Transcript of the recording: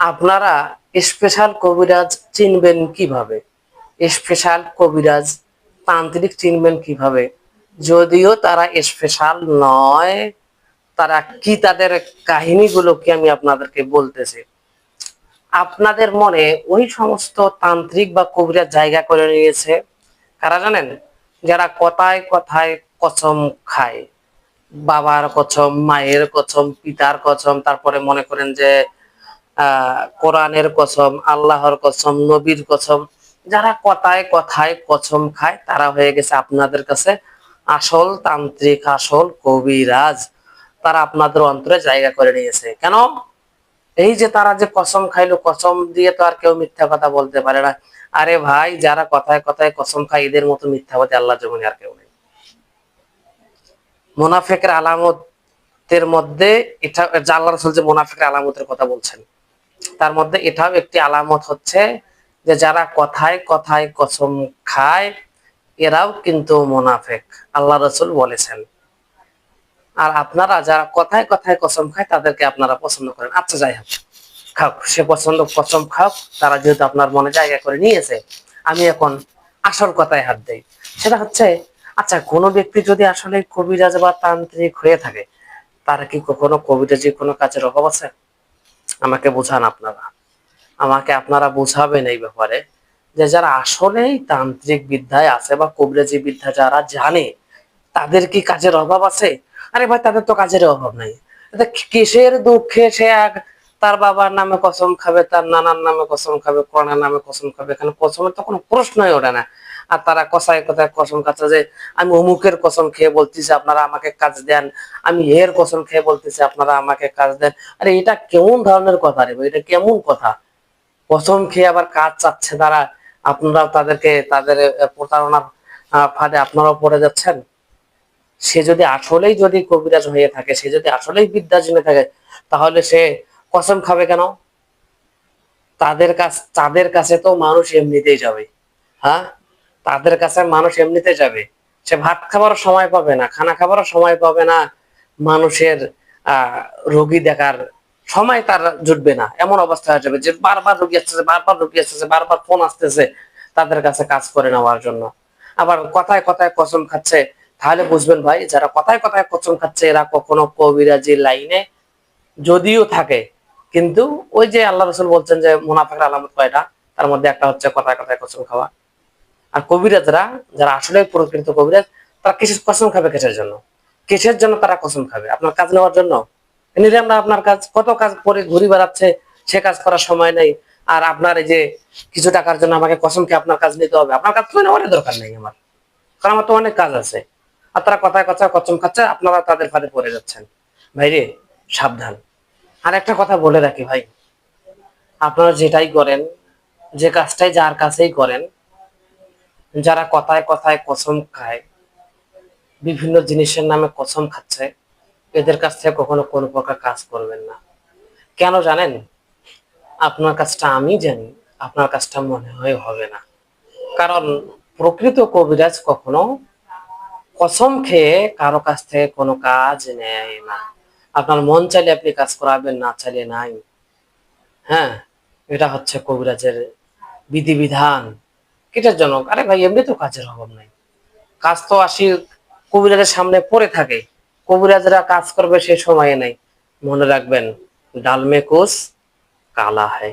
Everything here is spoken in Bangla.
আপনারা স্পেশাল কবিরাজ চিনবেন কিভাবে? স্পেশাল কবিরাজ তান্ত্রিক চিনবেন কিভাবে? যদিও তারা স্পেশাল নয়, তারা কি তাদের কাহিনীগুলো কি আমি আপনাদেরকে বলতেছি। আপনাদের মনে ওই সমস্ত তান্ত্রিক বা কবিরাজ জায়গা করে নিয়েছে কারা জানেন? যারা কথায় কথায় কসম খায়, বাবার কসম, মায়ের কসম, পিতার কসম, তারপরে মনে করেন যে কোরআনের কসম, আল্লাহর কসম, নবীর কসম। যারা কথায় কথায় কসম খায় তারা হয়ে গেছে আপনাদের কাছে আসল তান্ত্রিক, আসল কবিরাজ। তারা আপনাদের অন্তরে জায়গা করে নিয়েছে। কেন? এই যে তারা যে কসম খাইলো, কসম দিয়ে তো আর কেউ মিথ্যা কথা বলতে পারে না। আরে ভাই, যারা কথায় কথায় কসম খায় এদের মতো মিথ্যাবাদী আল্লাহ জমিনে আর কেউ নেই। মুনাফিকের আলামতের মধ্যে এটা, আল্লাহ রাসূল যে মুনাফিকের আলামতের কথা বলছেন তার মধ্যে এটাও একটি আলামত হচ্ছে যে যারা কথায় কথায় কসম খায় এরাও কিন্তু মুনাফিক, আল্লাহ রাসূল বলেছেন। আর আপনারা যারা কথায় কথায় কসম খায় তাদেরকে আপনারা পছন্দ করেন। আচ্ছা যাই হোক, খাও, সে পছন্দ, কসম খাও, তারা যেহেতু আপনার মনে জায়গা করে নিয়েছে। আমি এখন আসল কথায় হাত দেই। সেটা হচ্ছে, আচ্ছা কোনো ব্যক্তি যদি আসলে কবিরাজ বা তান্ত্রিক হয়ে থাকে, তার কি কখনো কবিরাজি কোনো কাজের অভাব আছে? আমাকে বোঝান আপনারা, আমাকে আপনারা বোঝাবেন এই ব্যাপারে যে যারা আসলেই তান্ত্রিক বিদ্যায় আছে বা কবিরাজি বিদ্যা যারা জানে তাদের কি কাজের অভাব আছে? আরে ভাই, তাদের তো কাজের অভাব নাই। কিসের দুঃখে সে এক তার বাবার নামে কসম খাবে, তার নানার নামে কসম খাবে, কোরআনের নামে কসম খাবে? এখানে কসমের তো কোনো প্রশ্নই ওঠে না। আর তারা কথায় কথায় কসম খাচ্ছে যে আমি অমুকের কসম খেয়ে বলতেছি আপনারা আমাকে কাজ দেন, আমি এর কসম খেয়ে বলতেছি আপনারা আমাকে কাজ দেন। আরে এটা কেমন ধরনের কথা রে ভাই? এটা কেমন কথা? কসম খেয়ে আবার কাজ চাচ্ছে তারা, আপনারাও তাদেরকে তাদের প্রতারণার ফাঁদে আপনারাও পড়ে যাচ্ছেন। সে যদি আসলেই যদি কবিরাজ হয়ে থাকে, সে যদি আসলেই বিদ্যা জেনে থাকে, তাহলে সে কসম খাবে কেন? তাদের কাছে তো মানুষ এমনিতেই যাবে। হ্যাঁ, তাদের কাছে মানুষ এমনিতে যাবে। সে ভাত খাবার সময় পাবে না, খানা খাবার সময় পাবে না, মানুষের আহ রোগী দেখার সময় তার জুটবে না, এমন অবস্থা হয়ে যাবে যে বারবার রোগী আসতেছে, বারবার রোগী আসতেছে, বারবার ফোন আসতেছে তাদের কাছে কাজ করে নেওয়ার জন্য। আবার কথায় কথায় কসম খাচ্ছে। তাহলে বুঝবেন ভাই, যারা কথায় কথায় কসম খাচ্ছে এরা কখনো কবিরাজি লাইনে যদিও থাকে, কিন্তু ওই যে আল্লাহ রসুল বলছেন যে মুনাফিকের আলামত কয়টা, তার মধ্যে একটা হচ্ছে কথায় কথায় কসম খাওয়া। আর কবিরাজরা, যারা আসলে প্রকৃত কবিরাজ, তারা কিসের কসম খাবে? কিসের জন্য? কিসের জন্য তারা কসম খাবে? আপনার কাজ নেওয়ার জন্য? নিলে আমরা আপনার কাজ, কত কাজ করে ঘুরি বেড়াচ্ছে, সে কাজ করার সময় নেই। আর আপনার এই যে কিছু টাকার জন্য আমাকে কসম খেয়ে আপনার কাজ নিতে হবে, আপনার কাজ তো নেওয়ার দরকার নেই আমার, কারণ আমার তো অনেক কাজ আছে। আর তারা কথায় কথায় কসম খাচ্ছে, আপনারা তাদের ফাঁদে পড়ে যাচ্ছেন। ভাইরে, সাবধান। আর একটা কথা বলে রাখি ভাই, আপনারা যেটাই করেন, যে কাজটাই যার কাছেই করেন, যারা কথায় কথায় কসম খায়, বিভিন্ন জিনিসের নামে কসম খাচ্ছে, এদের কাছ থেকে কখনো কোনো প্রকার কাজ করবেন না। কেন জানেন? আপনার কাজটা আমি জানি, আপনার কাজটা মনে হয় হবে না। কারণ প্রকৃত কবিরাজ কখনো কসম খেয়ে কারো কাছ থেকে কোনো কাজ নেয় না। আপনার মন চাইলে আপনি কাজ করাবেন, না চাইলে নাই। হ্যাঁ, এটা হচ্ছে কবিরাজের বিধিবিধান। কিসের জন্য? আরে ভাই, এমনি তো কাজের অভাব নাই, কাজ তো আসি কবিরাজের সামনে পড়ে থাকে। কবিরাজরা কাজ করবে সে সময় নেই। মনে রাখবেন, ডাল মে কুছ কালা है।